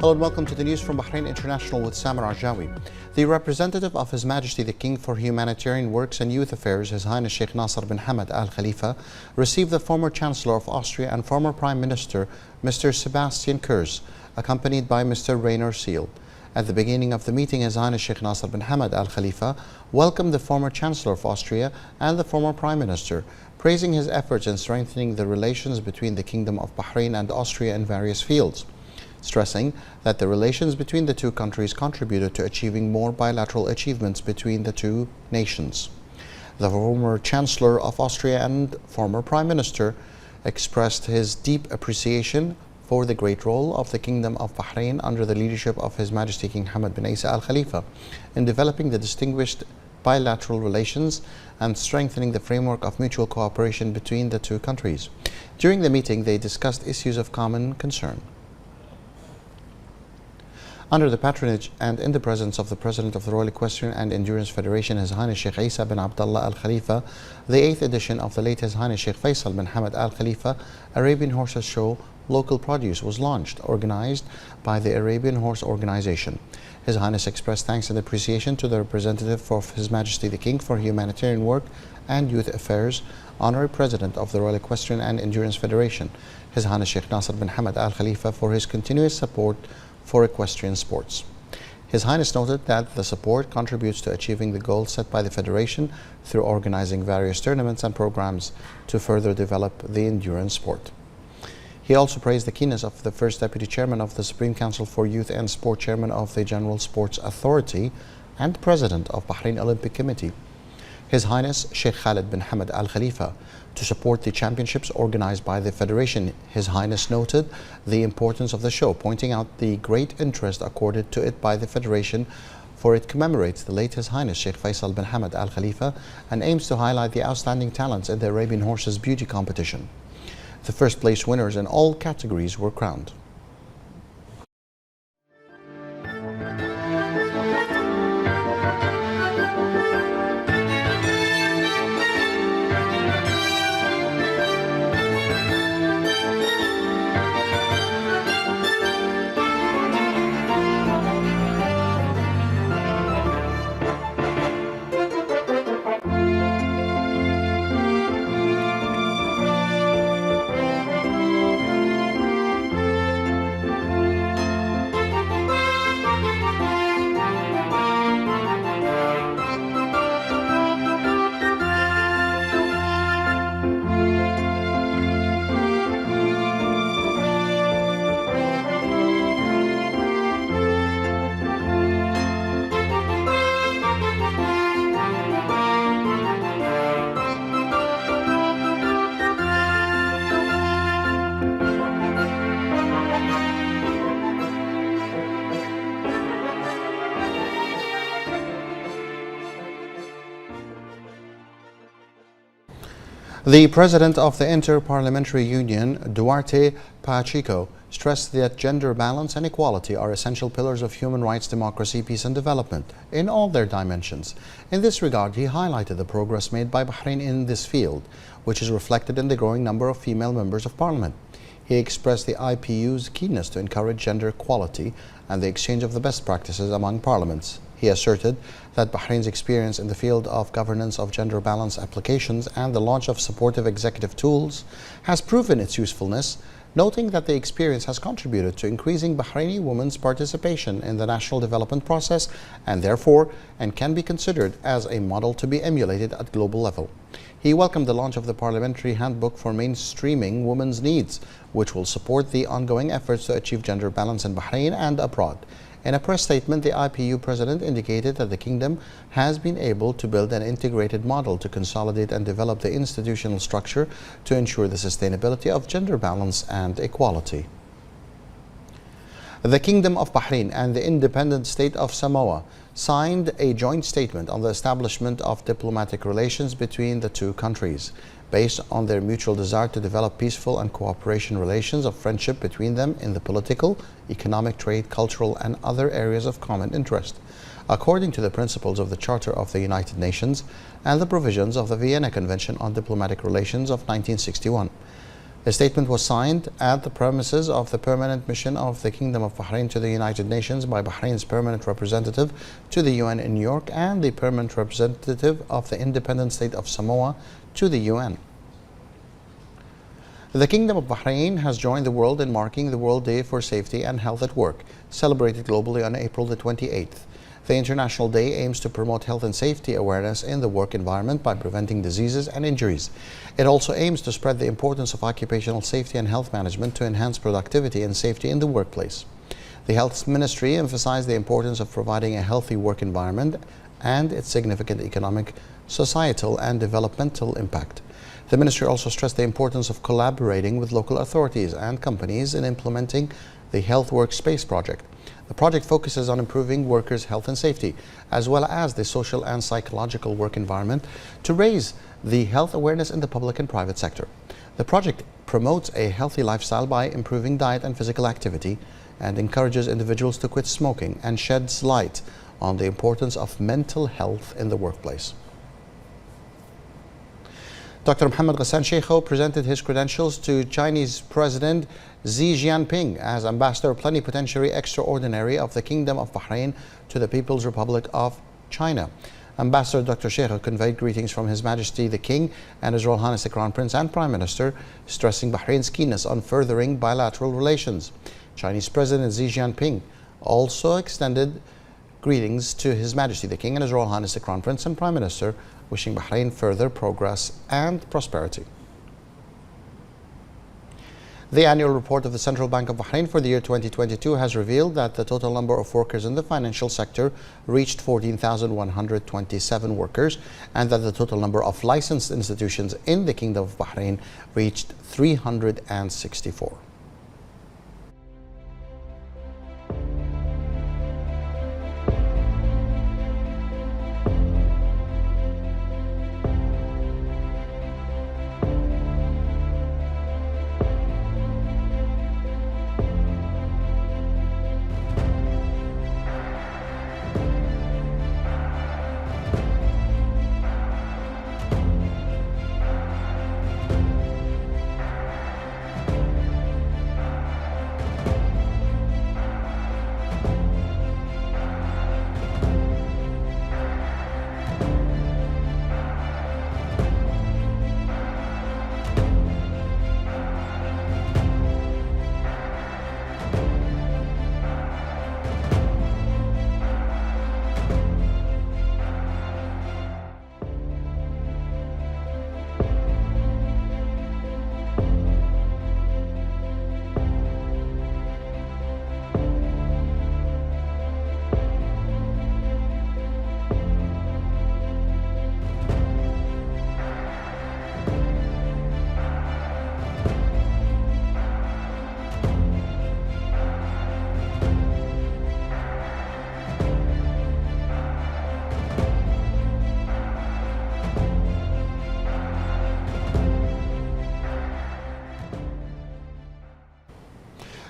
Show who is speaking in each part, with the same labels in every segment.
Speaker 1: Hello and welcome to the news from Bahrain International with Samar Arjawi. The representative of His Majesty the King for Humanitarian Works and Youth Affairs, His Highness Sheikh Nasser bin Hamad Al Khalifa, received the former Chancellor of Austria and former Prime Minister, Mr. Sebastian Kurz, accompanied by Mr. Rainer Seal. At the beginning of the meeting, His Highness Sheikh Nasser bin Hamad Al Khalifa welcomed the former Chancellor of Austria and the former Prime Minister, praising his efforts in strengthening the relations between the Kingdom of Bahrain and Austria in various fields, stressing that the relations between the two countries contributed to achieving more bilateral achievements between the two nations. The former Chancellor of Austria and former Prime Minister expressed his deep appreciation for the great role of the Kingdom of Bahrain under the leadership of His Majesty King Hamad bin Isa Al Khalifa in developing the distinguished bilateral relations and strengthening the framework of mutual cooperation between the two countries. During the meeting, they discussed issues of common concern. Under the patronage and in the presence of the President of the Royal Equestrian and Endurance Federation, His Highness Sheikh Isa bin Abdullah Al Khalifa, the 8th edition of the late His Highness Sheikh Faisal bin Hamad Al Khalifa Arabian Horses Show Local Produce was launched, organized by the Arabian Horse Organization. His Highness expressed thanks and appreciation to the representative of His Majesty the King for Humanitarian Work and Youth Affairs, Honorary President of the Royal Equestrian and Endurance Federation, His Highness Sheikh Nasser bin Hamad Al Khalifa, for his continuous support for equestrian sports. His Highness noted that the support contributes to achieving the goals set by the Federation through organizing various tournaments and programs to further develop the endurance sport. He also praised the keenness of the First Deputy Chairman of the Supreme Council for Youth and Sport, Chairman of the General Sports Authority and President of Bahrain Olympic Committee, His Highness Sheikh Khalid bin Hamad Al Khalifa, to support the championships organized by the Federation. His Highness noted the importance of the show, pointing out the great interest accorded to it by the Federation, for it commemorates the late His Highness Sheikh Faisal bin Hamad Al Khalifa and aims to highlight the outstanding talents in the Arabian Horses Beauty Competition. The first place winners in all categories were crowned. The President of the Inter-Parliamentary Union, Duarte Pacheco, stressed that gender balance and equality are essential pillars of human rights, democracy, peace and development in all their dimensions. In this regard, he highlighted the progress made by Bahrain in this field, which is reflected in the growing number of female members of parliament. He expressed the IPU's keenness to encourage gender equality and the exchange of the best practices among parliaments. He asserted that Bahrain's experience in the field of governance of gender balance applications and the launch of supportive executive tools has proven its usefulness, noting that the experience has contributed to increasing Bahraini women's participation in the national development process and therefore can be considered as a model to be emulated at global level. He welcomed the launch of the Parliamentary Handbook for Mainstreaming Women's Needs, which will support the ongoing efforts to achieve gender balance in Bahrain and abroad. In a press statement, the IPU president indicated that the kingdom has been able to build an integrated model to consolidate and develop the institutional structure to ensure the sustainability of gender balance and equality. The Kingdom of Bahrain and the independent state of Samoa signed a joint statement on the establishment of diplomatic relations between the two countries, based on their mutual desire to develop peaceful and cooperation relations of friendship between them in the political, economic, trade, cultural and other areas of common interest, according to the principles of the Charter of the United Nations and the provisions of the Vienna Convention on Diplomatic Relations of 1961. A statement was signed at the premises of the Permanent Mission of the Kingdom of Bahrain to the United Nations by Bahrain's Permanent Representative to the UN in New York and the Permanent Representative of the Independent State of Samoa to the UN. The Kingdom of Bahrain has joined the world in marking the World Day for Safety and Health at Work, celebrated globally on April the 28th. The International Day aims to promote health and safety awareness in the work environment by preventing diseases and injuries. It also aims to spread the importance of occupational safety and health management to enhance productivity and safety in the workplace. The Health Ministry emphasized the importance of providing a healthy work environment and its significant economic, societal, and developmental impact. The Ministry also stressed the importance of collaborating with local authorities and companies in implementing the Health Workspace project. The project focuses on improving workers' health and safety, as well as the social and psychological work environment, to raise the health awareness in the public and private sector. The project promotes a healthy lifestyle by improving diet and physical activity, and encourages individuals to quit smoking, and sheds light on the importance of mental health in the workplace. Dr. Mohammed Ghassan Sheikho presented his credentials to Chinese President Xi Jinping as Ambassador Plenipotentiary Extraordinary of the Kingdom of Bahrain to the People's Republic of China. Ambassador Dr. Sheikho conveyed greetings from His Majesty the King and His Royal Highness the Crown Prince and Prime Minister, stressing Bahrain's keenness on furthering bilateral relations. Chinese President Xi Jinping also extended greetings to His Majesty the King and His Royal Highness the Crown Prince and Prime Minister, wishing Bahrain further progress and prosperity. The annual report of the Central Bank of Bahrain for the year 2022 has revealed that the total number of workers in the financial sector reached 14,127 workers, and that the total number of licensed institutions in the Kingdom of Bahrain reached 364.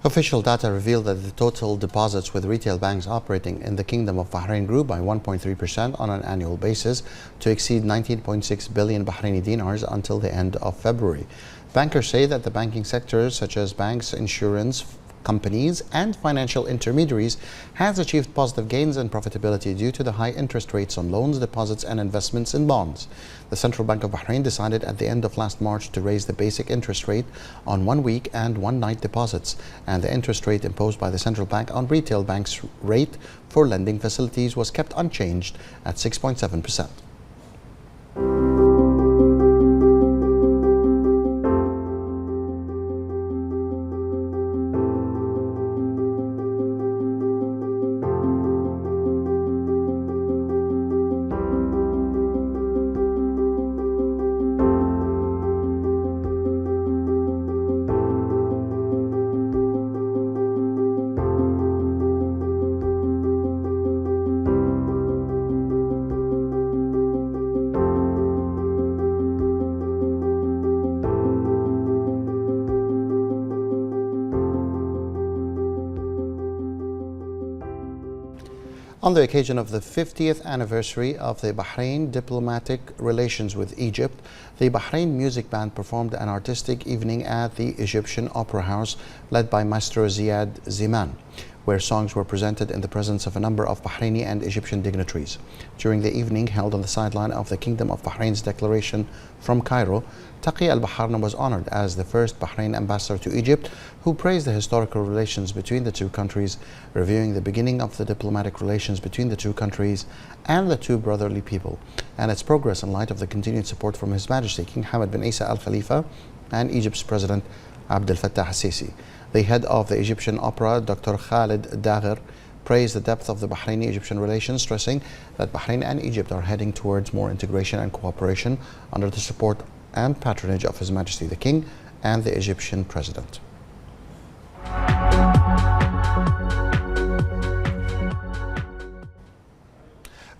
Speaker 1: Official data revealed that the total deposits with retail banks operating in the Kingdom of Bahrain grew by 1.3% on an annual basis to exceed 19.6 billion Bahraini dinars until the end of February. Bankers say that the banking sectors such as banks, insurance companies and financial intermediaries has achieved positive gains in profitability due to the high interest rates on loans, deposits and investments in bonds. The Central Bank of Bahrain decided at the end of last March to raise the basic interest rate on 1 week and 1 night deposits, and the interest rate imposed by the Central Bank on retail banks' rate for lending facilities was kept unchanged at 6.7%. On the occasion of the 50th anniversary of the Bahrain diplomatic relations with Egypt, the Bahrain music band performed an artistic evening at the Egyptian Opera House led by Maestro Ziad Ziman, where songs were presented in the presence of a number of Bahraini and Egyptian dignitaries. During the evening held on the sideline of the Kingdom of Bahrain's declaration from Cairo, Taqi al-Bahrain was honored as the first Bahrain ambassador to Egypt, who praised the historical relations between the two countries, reviewing the beginning of the diplomatic relations between the two countries and the two brotherly people, and its progress in light of the continued support from His Majesty King Hamad bin Isa Al Khalifa and Egypt's President Abdel Fattah al-Sisi. The head of the Egyptian Opera, Dr. Khalid Dagher, praised the depth of the Bahraini-Egyptian relations, stressing that Bahrain and Egypt are heading towards more integration and cooperation under the support and patronage of His Majesty the King and the Egyptian President.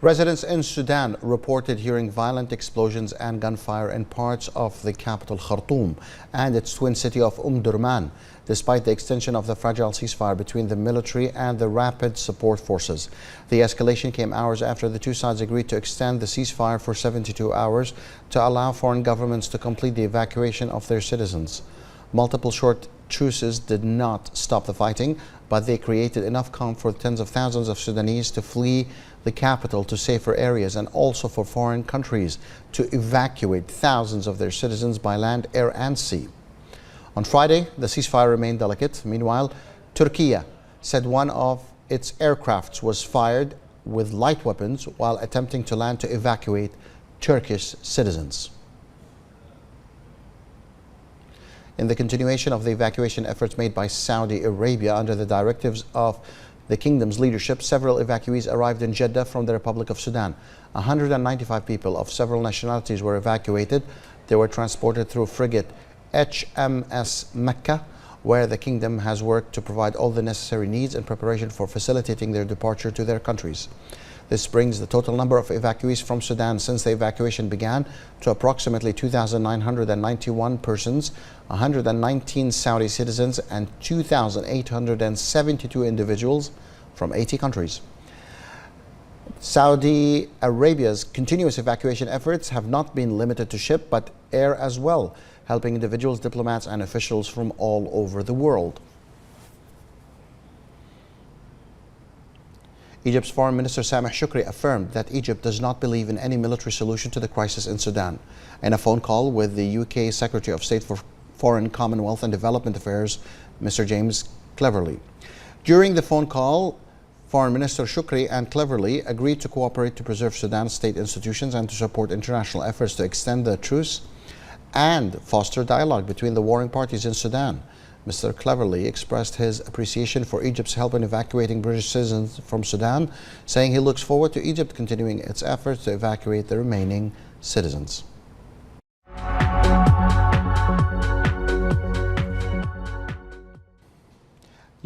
Speaker 1: Residents in Sudan reported hearing violent explosions and gunfire in parts of the capital Khartoum and its twin city of Durman, despite the extension of the fragile ceasefire between the military and the rapid support forces. The escalation came hours after the two sides agreed to extend the ceasefire for 72 hours to allow foreign governments to complete the evacuation of their citizens. Multiple short truces did not stop the fighting, but they created enough calm for tens of thousands of Sudanese to flee the capital to safer areas, and also for foreign countries to evacuate thousands of their citizens by land, air and sea. On Friday, the ceasefire remained delicate. Meanwhile, Turkey said one of its aircrafts was fired with light weapons while attempting to land to evacuate Turkish citizens. In the continuation of the evacuation efforts made by Saudi Arabia under the directives of the kingdom's leadership, several evacuees arrived in Jeddah from the Republic of Sudan. 195 people of several nationalities were evacuated. They were transported through frigate HMS Mecca, where the kingdom has worked to provide all the necessary needs in preparation for facilitating their departure to their countries. This brings the total number of evacuees from Sudan since the evacuation began to approximately 2,991 persons, 119 Saudi citizens and 2,872 individuals from 80 countries. Saudi Arabia's continuous evacuation efforts have not been limited to ship but air as well, helping individuals, diplomats and officials from all over the world. Egypt's Foreign Minister Sameh Shoukry affirmed that Egypt does not believe in any military solution to the crisis in Sudan. In a phone call with the UK Secretary of State for Foreign, Commonwealth and Development Affairs, Mr. James Cleverly. During the phone call, Foreign Minister Shoukry and Cleverly agreed to cooperate to preserve Sudan's state institutions and to support international efforts to extend the truce and foster dialogue between the warring parties in Sudan. Mr. Cleverly expressed his appreciation for Egypt's help in evacuating British citizens from Sudan, saying he looks forward to Egypt continuing its efforts to evacuate the remaining citizens.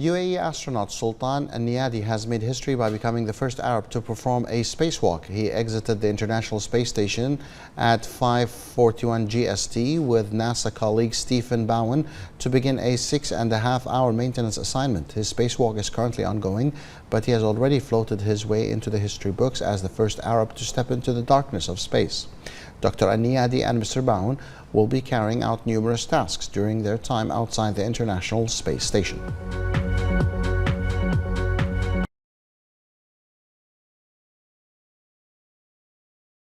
Speaker 1: UAE astronaut Sultan Al-Niyadi has made history by becoming the first Arab to perform a spacewalk. He exited the International Space Station at 5:41 GST with NASA colleague Stephen Bowen to begin a 6.5-hour maintenance assignment. His spacewalk is currently ongoing, but he has already floated his way into the history books as the first Arab to step into the darkness of space. Dr. Al-Niyadi and Mr. Bowen will be carrying out numerous tasks during their time outside the International Space Station.